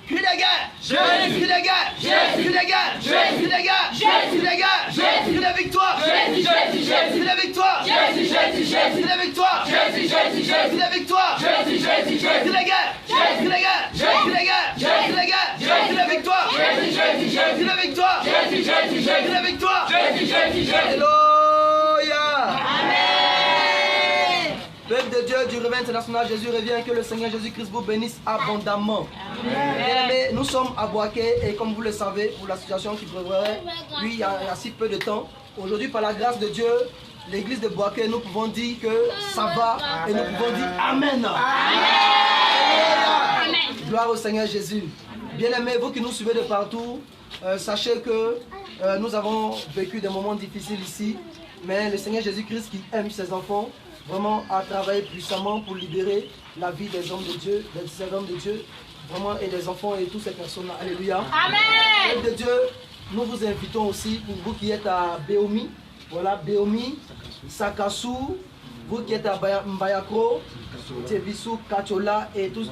Cri de guerre. Jésus. Cri de guerre. Jésus. Cri de guerre. Jésus. Cri de guerre. Jésus. Cri de guerre. Jésus. Cri de victoire. Jésus, Jésus, Jésus. Cri de victoire. Jésus, Jésus, Jésus. Cri de victoire. Jésus, Jésus, Jésus. Cri de victoire. Jésus, Jésus, Jésus. Cri de guerre. Cri de guerre. Cri de guerre. Cri de guerre. Cri de victoire. Jésus, Jésus, Jésus. Cri de victoire. Jésus, Jésus, Jésus. Cri de victoire. Jésus, Jésus, Jésus. Alléluia. Amen. Peuple de Dieu du Réveil International, Jésus revient, que le Seigneur Jésus-Christ vous bénisse abondamment. Bien-aimés, nous sommes à Boaké et comme vous le savez, pour l'association qui prévoirait, lui, il y a si peu de temps. Aujourd'hui, par la grâce de Dieu, l'église de Boaké, nous pouvons dire que ça va et nous pouvons dire Amen. Amen. Gloire au Seigneur Jésus. Bien-aimés, vous qui nous suivez de partout, sachez que nous avons vécu des moments difficiles ici, mais le Seigneur Jésus-Christ qui aime ses enfants, vraiment a travaillé puissamment pour libérer la vie des hommes de Dieu, des servants de Dieu, vraiment, et des enfants et toutes ces personnes-là. Alléluia. Amen. Peuple de Dieu, nous vous invitons aussi, pour vous qui êtes à Béomi, voilà, Béomi, Sakassou, vous qui êtes à Mbayakro, Tébissou, Kachola et tous,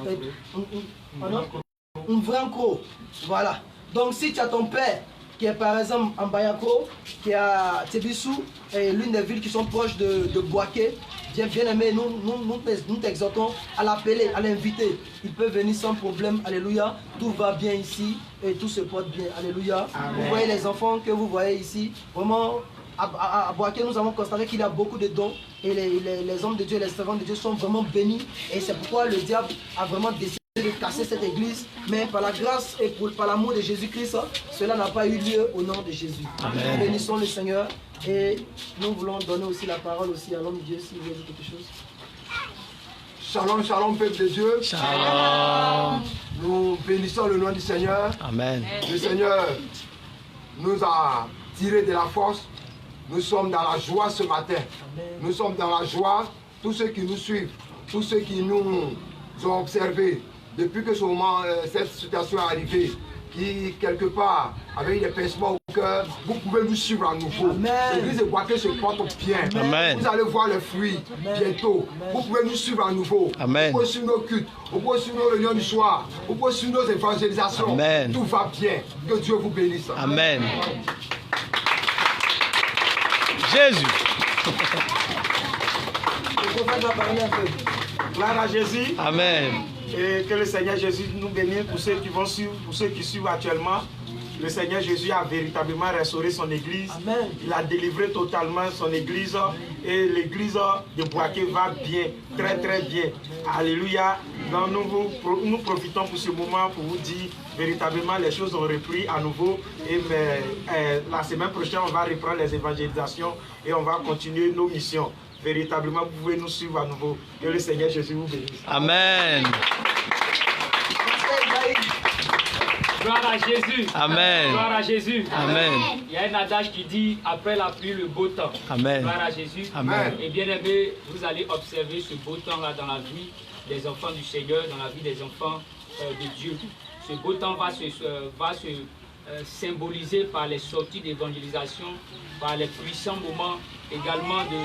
Mvranko, voilà. Donc si tu as ton père qui est par exemple en Bayako, qui est à Tébissou, et l'une des villes qui sont proches de Boaké, bien aimé, nous t'exhortons à l'appeler, à l'inviter. Il peut venir sans problème, alléluia. Tout va bien ici et tout se porte bien, alléluia. Amen. Vous voyez les enfants que vous voyez ici, vraiment, à Boaké, nous avons constaté qu'il y a beaucoup de dons et les hommes de Dieu, les servants de Dieu sont vraiment bénis. Et c'est pourquoi le diable a vraiment décidé de casser cette église, mais par la grâce et par l'amour de Jésus-Christ, cela n'a pas eu lieu au nom de Jésus. Amen. Bénissons le Seigneur et nous voulons donner aussi la parole aussi à l'homme de Dieu s'il veut dire quelque chose. Shalom, shalom, peuple de Dieu. Shalom. Nous bénissons le nom du Seigneur. Amen. Le Seigneur nous a tiré de la force. Nous sommes dans la joie ce matin. Amen. Nous sommes dans la joie. Tous ceux qui nous suivent, tous ceux qui nous ont observés, depuis que cette situation est arrivée, qui quelque part avait des pincements au cœur, vous pouvez nous suivre à nouveau. L'église de Boaké se porte bien. Amen. Vous allez voir les fruits bientôt. Vous pouvez nous suivre à nouveau. Amen. Vous pouvez suivre nos cultes, vous pouvez suivre nos réunions du soir, vous pouvez suivre nos évangélisations. Amen. Tout va bien. Que Dieu vous bénisse. Amen. Jésus. Le prophète va parler un peu. Gloire à Jésus. Amen. Et que le Seigneur Jésus nous bénisse pour ceux qui vont suivre, pour ceux qui suivent actuellement. Le Seigneur Jésus a véritablement restauré son église. Amen. Il a délivré totalement son église. Et l'église de Boaké va bien, très très bien. Alléluia. Donc nous profitons pour ce moment pour vous dire véritablement les choses ont repris à nouveau. Et la semaine prochaine, on va reprendre les évangélisations et on va continuer nos missions. Véritablement, vous pouvez nous suivre à nouveau. Que le Seigneur Jésus vous bénisse. Amen. Gloire à Jésus. Amen. Gloire à Jésus. Amen. Il y a un adage qui dit après la pluie, le beau temps. Amen. Gloire à Jésus. Amen. Et bien aimé, vous allez observer ce beau temps-là dans la vie des enfants du Seigneur, dans la vie des enfants de Dieu. Ce beau temps va se symboliser par les sorties d'évangélisation, par les puissants moments également de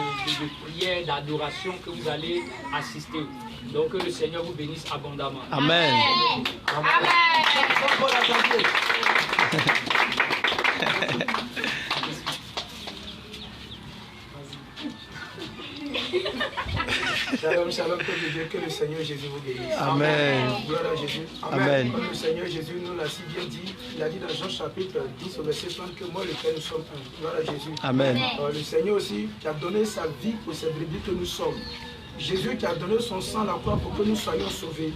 prière, d'adoration que vous allez assister. Donc que le Seigneur vous bénisse abondamment. Amen. Amen. Shalom, shalom, peuple de Dieu, que le Seigneur Jésus vous bénisse. Amen. Gloire à Jésus. Amen. Comme le Seigneur Jésus nous l'a si bien dit, il a dit dans Jean chapitre 10 au verset 30 que moi et le Père nous sommes un. Gloire à Jésus. Amen. Le Seigneur aussi qui a donné sa vie pour ces brebis que nous sommes. Jésus qui a donné son sang à la croix pour que nous soyons sauvés.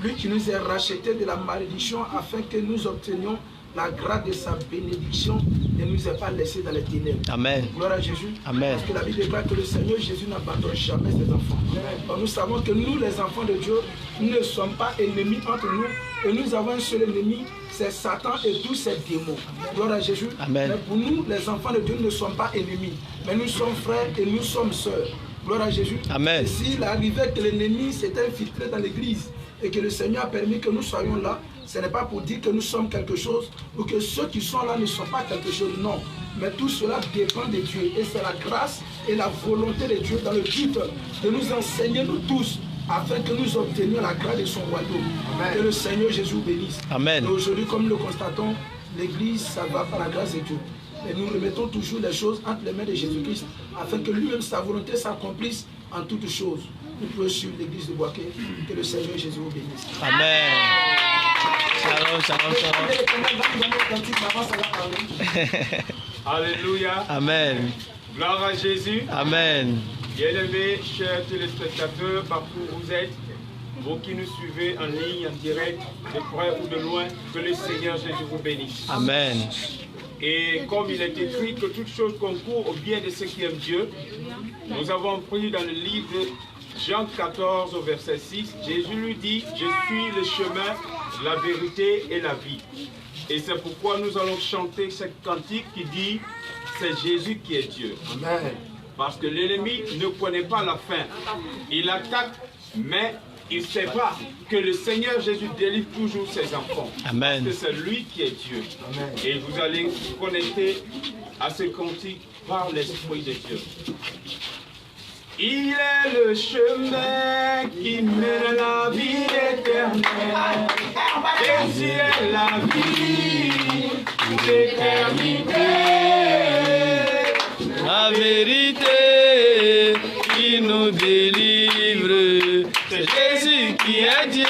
Lui qui nous a rachetés de la malédiction afin que nous obtenions la grâce de sa bénédiction ne nous a pas laissés dans les ténèbres. Amen. Gloire à Jésus. Amen. Parce que la Bible déclare que le Seigneur Jésus n'abandonne jamais ses enfants. Alors nous savons que nous, les enfants de Dieu, nous ne sommes pas ennemis entre nous. Et nous avons un seul ennemi, c'est Satan et tous ses démons. Gloire à Jésus. Amen. Mais pour nous, les enfants de Dieu, nous ne sommes pas ennemis. Mais nous sommes frères et nous sommes sœurs. Gloire à Jésus. Amen. Et s'il arrivait que l'ennemi s'est infiltré dans l'église et que le Seigneur a permis que nous soyons là, ce n'est pas pour dire que nous sommes quelque chose ou que ceux qui sont là ne sont pas quelque chose, non. Mais tout cela dépend de Dieu et c'est la grâce et la volonté de Dieu dans le but de nous enseigner, nous tous, afin que nous obtenions la grâce de son royaume. Que le Seigneur Jésus vous bénisse. Amen. Et aujourd'hui, comme nous le constatons, l'Église, ça va par la grâce de Dieu. Et nous remettons toujours les choses entre les mains de Jésus-Christ, afin que lui-même, sa volonté s'accomplisse en toutes choses. Nous pouvons suivre l'Église de Boaké. Que le Seigneur Jésus vous bénisse. Amen. Shalom, shalom, shalom. Alléluia. Amen. Gloire à Jésus. Amen. Bien-aimés, chers téléspectateurs, partout où vous êtes, vous qui nous suivez en ligne, en direct, de près ou de loin, que le Seigneur Jésus vous bénisse. Amen. Et comme il est écrit que toute chose concourt au bien de ceux qui aiment Dieu, nous avons pris dans le livre de Jean 14 au verset 6, Jésus lui dit, je suis le chemin, la vérité et la vie. Et c'est pourquoi nous allons chanter cette cantique qui dit, c'est Jésus qui est Dieu. Amen. Parce que l'ennemi ne connaît pas la fin. Il attaque, mais il ne sait pas que le Seigneur Jésus délivre toujours ses enfants. Amen. Parce que c'est lui qui est Dieu. Amen. Et vous allez vous connecter à ce cantique par l'Esprit de Dieu. Il est le chemin qui mène à la vie éternelle. Jésus est la vie pour l'éternité. La vérité qui nous délivre, c'est Jésus qui est Dieu.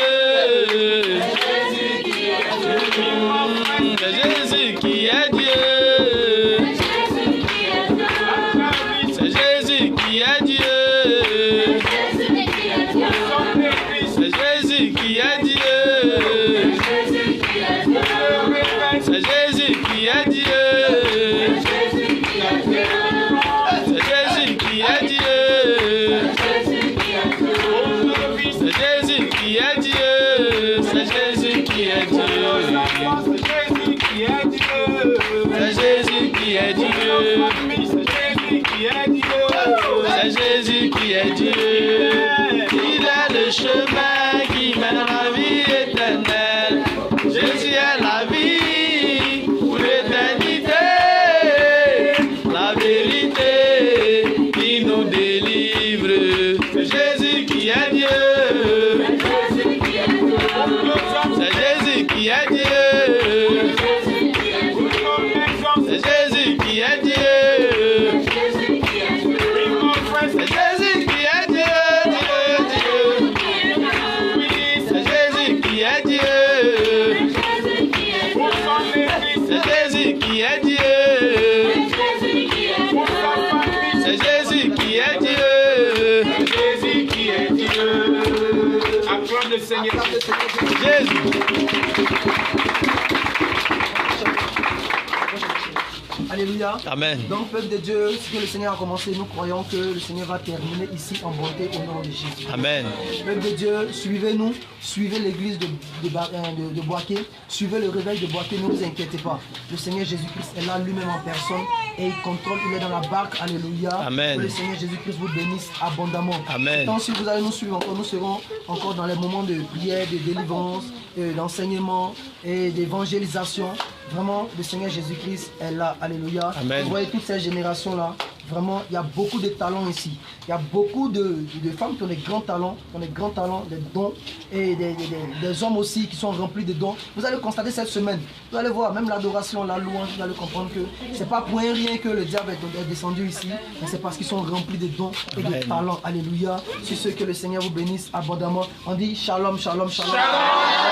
C'est Jésus qui est Dieu. C'est Jésus qui est Dieu. C'est Jésus qui est Dieu. C'est Jésus qui est Dieu. C'est Jésus qui est Dieu. C'est Jésus qui est Dieu. C'est Jésus qui est Dieu. C'est Jésus qui est Dieu. C'est Jésus qui est Dieu. Il est le chemin qui mène à la vie éternelle. Jésus est la vie pour l'éternité. La vérité qui nous délivre. C'est Jésus qui est Dieu. C'est Jésus qui est Dieu. C'est Jésus qui est Dieu. C'est Jésus qui est Dieu, Dieu, Dieu. C'est Jésus qui est Dieu. C'est Jésus qui est Dieu. C'est Jésus qui est Dieu. Jésus qui est Dieu. Acclame le Seigneur Jésus. Alléluia. Amen. Donc, peuple de Dieu, ce que le Seigneur a commencé, nous croyons que le Seigneur va terminer ici en bonté au nom de Jésus. Amen. Peuple de Dieu, suivez-nous, suivez l'église de Boaké, suivez le réveil de Boaké, ne vous inquiétez pas. Le Seigneur Jésus-Christ est là lui-même en personne et il contrôle, il est dans la barque. Alléluia. Amen. Que le Seigneur Jésus-Christ vous bénisse abondamment. Amen. Tant si vous allez nous suivre encore, nous serons encore dans les moments de prière, de délivrance, d'enseignement et d'évangélisation. Vraiment, le Seigneur Jésus-Christ est là. Alléluia. Amen. Vous voyez toutes ces générations-là. Vraiment, il y a beaucoup de talents ici. Il y a beaucoup de femmes qui ont des grands talents, des dons, et des hommes aussi qui sont remplis de dons. Vous allez constater cette semaine, vous allez voir, même l'adoration, la louange, vous allez comprendre que c'est pas pour rien que le diable est descendu ici, mais c'est parce qu'ils sont remplis de dons et de talents. Alléluia. C'est ce que le Seigneur vous bénisse abondamment. On dit shalom, shalom, shalom. Shalom.